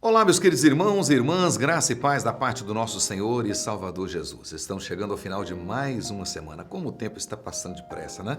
Olá, meus queridos irmãos e irmãs, graça e paz da parte do nosso Senhor e Salvador Jesus. Estamos chegando ao final de mais uma semana. Como o tempo está passando depressa, né?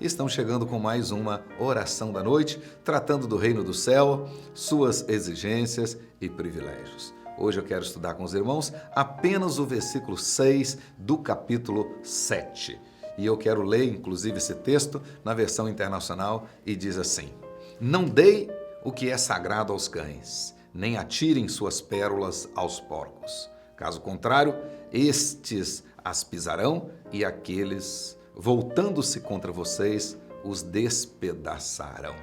Estamos chegando com mais uma oração da noite, tratando do reino do céu, suas exigências e privilégios. Hoje eu quero estudar com os irmãos apenas o versículo 6 do capítulo 7. E eu quero ler, inclusive, esse texto na versão internacional e diz assim: Não dei o que é sagrado aos cães, nem atirem suas pérolas aos porcos. Caso contrário, estes as pisarão e aqueles, voltando-se contra vocês, os despedaçarão.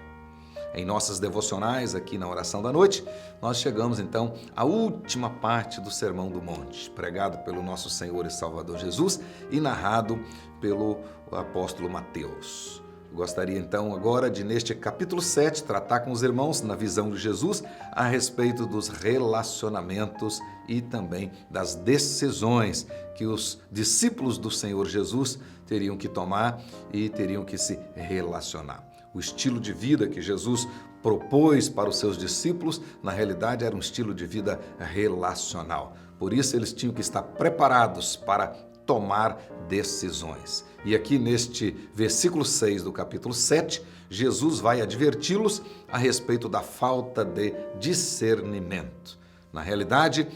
Em nossas devocionais, aqui na oração da noite, nós chegamos então à última parte do Sermão do Monte, pregado pelo nosso Senhor e Salvador Jesus e narrado pelo apóstolo Mateus. Gostaria então agora de, neste capítulo 7, tratar com os irmãos, na visão de Jesus, a respeito dos relacionamentos e também das decisões que os discípulos do Senhor Jesus teriam que tomar e teriam que se relacionar. O estilo de vida que Jesus propôs para os seus discípulos, na realidade, era um estilo de vida relacional. Por isso, eles tinham que estar preparados para tomar decisões. E aqui neste versículo 6 do capítulo 7, Jesus vai adverti-los a respeito da falta de discernimento. Na realidade,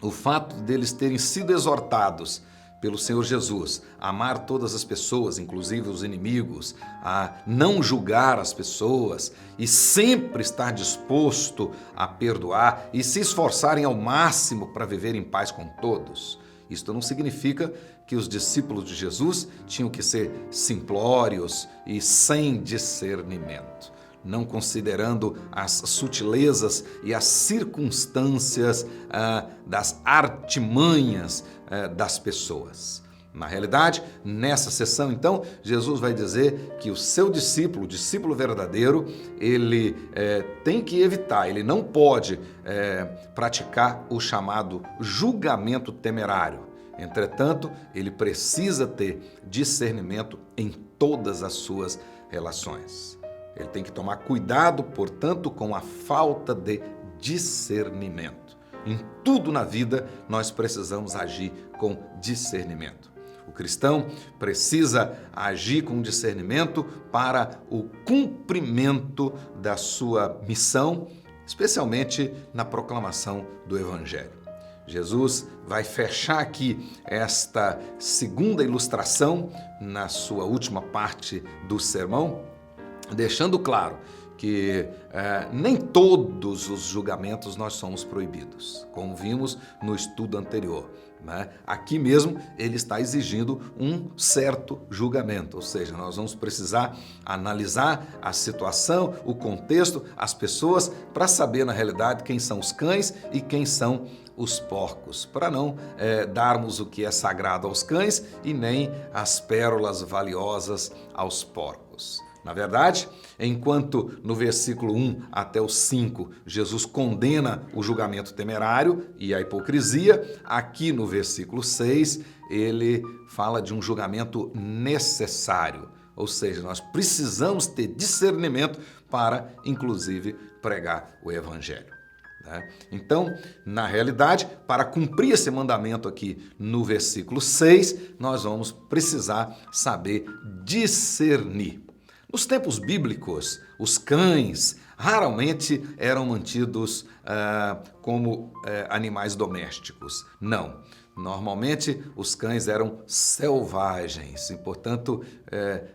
o fato deles terem sido exortados pelo Senhor Jesus a amar todas as pessoas, inclusive os inimigos, a não julgar as pessoas e sempre estar disposto a perdoar e se esforçarem ao máximo para viver em paz com todos. Isto não significa que os discípulos de Jesus tinham que ser simplórios e sem discernimento, não considerando as sutilezas e as circunstâncias das artimanhas das pessoas. Na realidade, nessa sessão, então, Jesus vai dizer que o seu discípulo, o discípulo verdadeiro, ele tem que evitar, ele não pode praticar o chamado julgamento temerário. Entretanto, ele precisa ter discernimento em todas as suas relações. Ele tem que tomar cuidado, portanto, com a falta de discernimento. Em tudo na vida, nós precisamos agir com discernimento. O cristão precisa agir com discernimento para o cumprimento da sua missão, especialmente na proclamação do Evangelho. Jesus vai fechar aqui esta segunda ilustração na sua última parte do sermão, deixando claro que nem todos os julgamentos nós somos proibidos, como vimos no estudo anterior. Né? Aqui mesmo ele está exigindo um certo julgamento, ou seja, nós vamos precisar analisar a situação, o contexto, as pessoas, para saber na realidade quem são os cães e quem são os porcos, para não darmos o que é sagrado aos cães e nem as pérolas valiosas aos porcos. Na verdade, enquanto no versículo 1 até o 5, Jesus condena o julgamento temerário e a hipocrisia, aqui no versículo 6, ele fala de um julgamento necessário. Ou seja, nós precisamos ter discernimento para, inclusive, pregar o Evangelho. Então, na realidade, para cumprir esse mandamento aqui no versículo 6, nós vamos precisar saber discernir. Nos tempos bíblicos, os cães raramente eram mantidos como animais domésticos. Não. Normalmente, os cães eram selvagens e, portanto,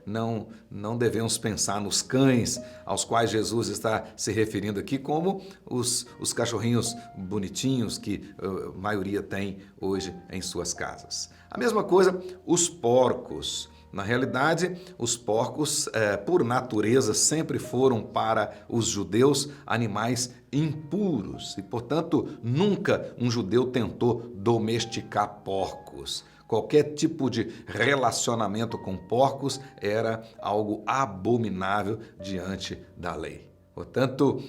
não devemos pensar nos cães aos quais Jesus está se referindo aqui como os cachorrinhos bonitinhos que a maioria tem hoje em suas casas. A mesma coisa, os porcos. Na realidade, os porcos, por natureza, sempre foram para os judeus animais impuros e, portanto, nunca um judeu tentou domesticar porcos. Qualquer tipo de relacionamento com porcos era algo abominável diante da lei. Portanto,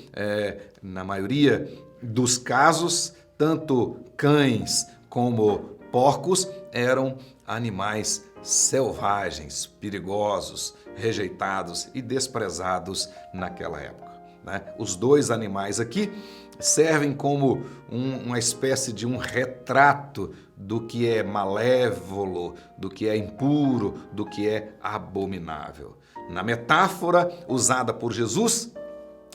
na maioria dos casos, tanto cães como porcos eram animais selvagens, perigosos, rejeitados e desprezados naquela época. né? Os dois animais aqui servem como uma espécie de um retrato do que é malévolo, do que é impuro, do que é abominável. Na metáfora usada por Jesus,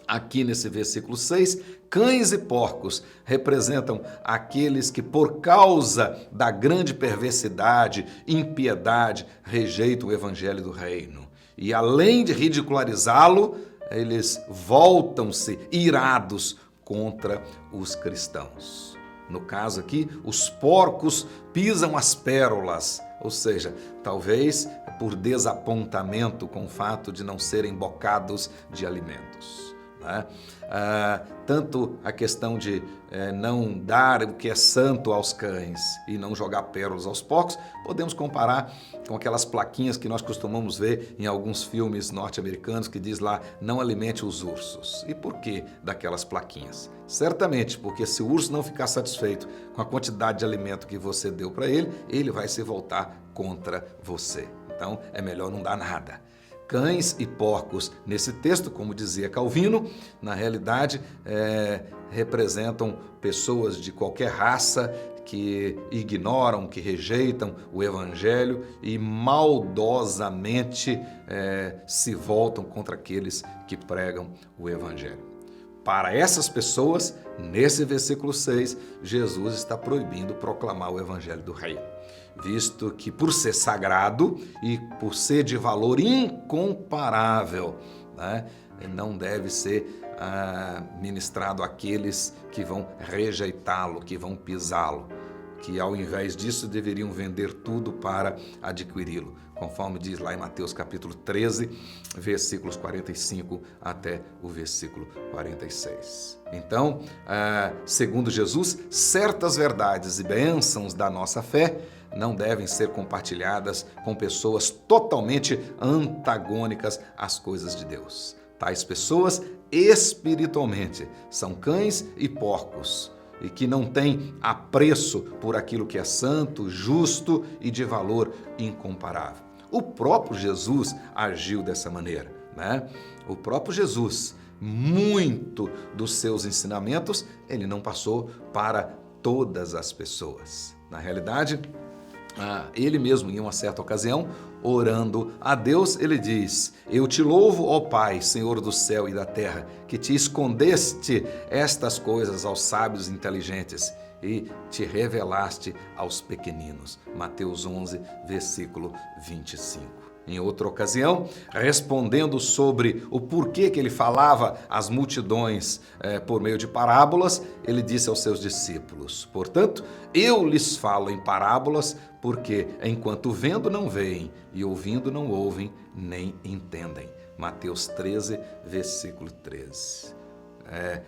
aqui nesse versículo 6, cães e porcos representam aqueles que, por causa da grande perversidade, impiedade, rejeitam o evangelho do reino. E além de ridicularizá-lo, eles voltam-se irados contra os cristãos. No caso aqui, os porcos pisam as pérolas, ou seja, talvez por desapontamento com o fato de não serem bocados de alimentos, né? Tanto a questão de não dar o que é santo aos cães e não jogar pérolas aos porcos, podemos comparar com aquelas plaquinhas que nós costumamos ver em alguns filmes norte-americanos que diz lá, não alimente os ursos. E por que daquelas plaquinhas? Certamente porque se o urso não ficar satisfeito com a quantidade de alimento que você deu para ele, ele vai se voltar contra você. Então é melhor não dar nada. Cães e porcos, nesse texto, como dizia Calvino, na realidade representam pessoas de qualquer raça que ignoram, que rejeitam o evangelho e maldosamente se voltam contra aqueles que pregam o evangelho. Para essas pessoas, nesse versículo 6, Jesus está proibindo proclamar o evangelho do reino, visto que por ser sagrado e por ser de valor incomparável, né, não deve ser ministrado àqueles que vão rejeitá-lo, que vão pisá-lo, que ao invés disso deveriam vender tudo para adquiri-lo, conforme diz lá em Mateus capítulo 13, versículos 45 até o versículo 46. Então, segundo Jesus, certas verdades e bênçãos da nossa fé não devem ser compartilhadas com pessoas totalmente antagônicas às coisas de Deus. Tais pessoas, espiritualmente, são cães e porcos, e que não têm apreço por aquilo que é santo, justo e de valor incomparável. O próprio Jesus agiu dessa maneira, né? O próprio Jesus, muito dos seus ensinamentos, ele não passou para todas as pessoas. Na realidade, ele mesmo, em uma certa ocasião, orando a Deus, ele diz: eu te louvo, ó Pai, Senhor do céu e da terra, que te escondeste estas coisas aos sábios e inteligentes e te revelaste aos pequeninos. Mateus 11, versículo 25. Em outra ocasião, respondendo sobre o porquê que ele falava às multidões por meio de parábolas, ele disse aos seus discípulos: portanto, eu lhes falo em parábolas, porque enquanto vendo não veem e ouvindo não ouvem, nem entendem. Mateus 13, versículo 13.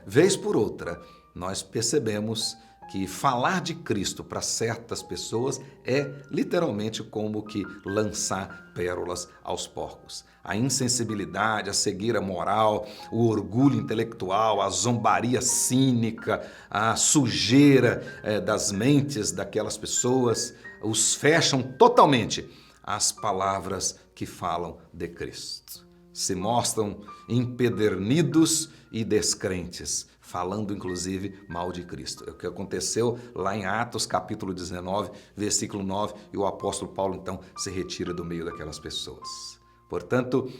Vez por outra, nós percebemos que falar de Cristo para certas pessoas é literalmente como que lançar pérolas aos porcos. A insensibilidade, a cegueira moral, o orgulho intelectual, a zombaria cínica, a sujeira das mentes daquelas pessoas os fecham totalmente às palavras que falam de Cristo. Se mostram empedernidos e descrentes, falando inclusive mal de Cristo. É o que aconteceu lá em Atos capítulo 19, versículo 9, e o apóstolo Paulo então se retira do meio daquelas pessoas. Portanto,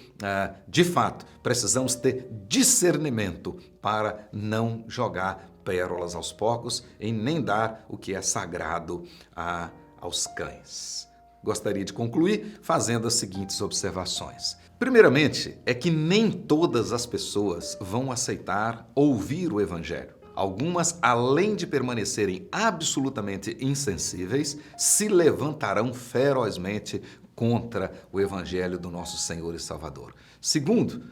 de fato, precisamos ter discernimento para não jogar pérolas aos porcos e nem dar o que é sagrado aos cães. Gostaria de concluir fazendo as seguintes observações. Primeiramente, é que nem todas as pessoas vão aceitar ouvir o Evangelho. Algumas, além de permanecerem absolutamente insensíveis, se levantarão ferozmente contra o Evangelho do nosso Senhor e Salvador. Segundo,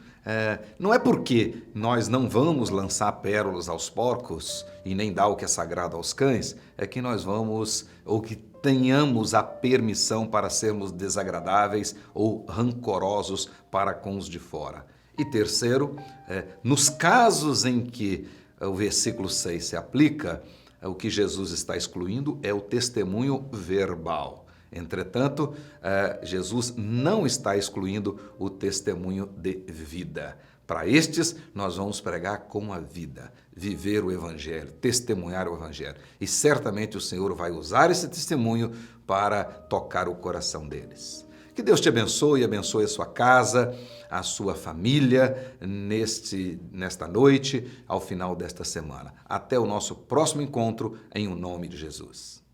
não é porque nós não vamos lançar pérolas aos porcos e nem dar o que é sagrado aos cães, é que nós vamos, ou que tenhamos a permissão para sermos desagradáveis ou rancorosos para com os de fora. E terceiro, nos casos em que o versículo 6 se aplica, o que Jesus está excluindo é o testemunho verbal. Entretanto, Jesus não está excluindo o testemunho de vida. Para estes, nós vamos pregar com a vida, viver o Evangelho, testemunhar o Evangelho. E certamente o Senhor vai usar esse testemunho para tocar o coração deles. Que Deus te abençoe e abençoe a sua casa, a sua família nesta noite, ao final desta semana. Até o nosso próximo encontro, em o nome de Jesus.